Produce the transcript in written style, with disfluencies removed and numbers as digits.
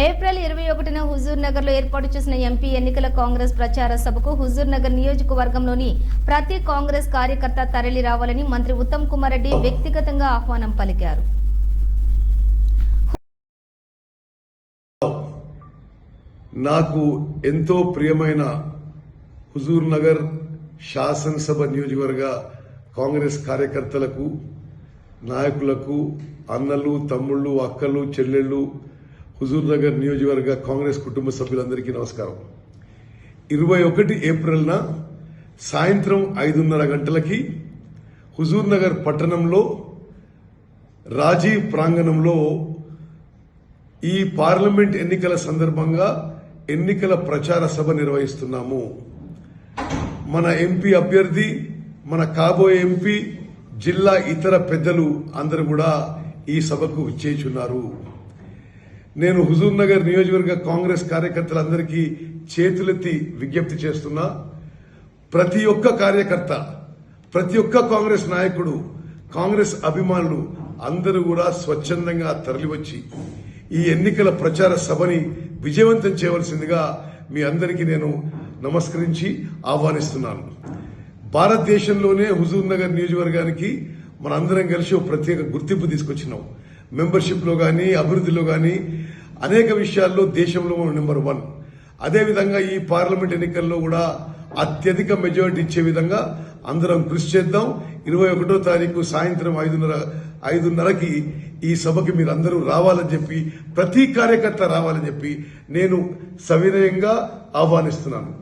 April 21న Huzur Nagar లో ఏర్పాటు చేసిన ఎంపీ ఎన్నికల కాంగ్రెస్ ప్రచార సభకు హుజూర్ నగర్ నియోజకవర్గంలోని ప్రతి కాంగ్రెస్ కార్యకర్త తరలి రావాలని మంత్రి ఉత్తమ్ కుమార్ రెడ్డి వ్యక్తిగతంగా ఆహ్వానం పలికారు. నాకు ఎంతో ప్రియమైన హుజూర్ నగర్ శాసనసభ నియోజకవర్గ కాంగ్రెస్ కార్యకర్తలకు, నాయకులకు, అన్నలు, తమ్ముళ్ళు, అక్కలు, చెల్లెళ్ళు, హుజూర్ నగర్ నియోజకవర్గ కాంగ్రెస్ కుటుంబ సభ్యులందరికీ నమస్కారం. 21 ఏప్రిల్న సాయంత్రం 5:30 గంటలకి హుజూర్ నగర్ పట్టణంలో రాజీవ్ ప్రాంగణంలో ఈ పార్లమెంట్ ఎన్నికల సందర్భంగా ఎన్నికల ప్రచార సభ నిర్వహిస్తున్నాము. మన ఎంపీ అభ్యర్థి, మన కాబోయే ఎంపీ, జిల్లా ఇతర పెద్దలు అందరూ కూడా ఈ సభకు విచ్చేయుచున్నారు. నేను హుజూర్ నగర్ నియోజకవర్గ కాంగ్రెస్ కార్యకర్తలందరికీ చేతులెత్తి విజ్ఞప్తి చేస్తున్నా. ప్రతి ఒక్క కార్యకర్త, ప్రతి ఒక్క కాంగ్రెస్ నాయకుడు, కాంగ్రెస్ అభిమానులు అందరూ కూడా స్వచ్ఛందంగా తరలివచ్చి ఈ ఎన్నికల ప్రచార సభని విజయవంతం చేయవలసిందిగా మీ అందరికీ నేను నమస్కరించి ఆహ్వానిస్తున్నాను. భారతదేశంలోనే హుజూర్ నగర్ నియోజకవర్గానికి మనందరం కలిసి ఒక ప్రత్యేక గుర్తింపు తీసుకొచ్చినాం. మెంబర్షిప్ లో గానీ, అభివృద్ధిలో గానీ అనేక విషయాల్లో దేశంలో నెంబర్ 1. అదేవిధంగా ఈ పార్లమెంట్ ఎన్నికల్లో కూడా అత్యధిక మెజారిటీ ఇచ్చే విధంగా అందరం కృషి చేద్దాం. 21వ తారీఖు సాయంత్రం 5:30కి ఈ సభకి మీరందరూ రావాలని చెప్పి, ప్రతి కార్యకర్త రావాలని చెప్పి నేను సవినయంగా ఆహ్వానిస్తున్నాను.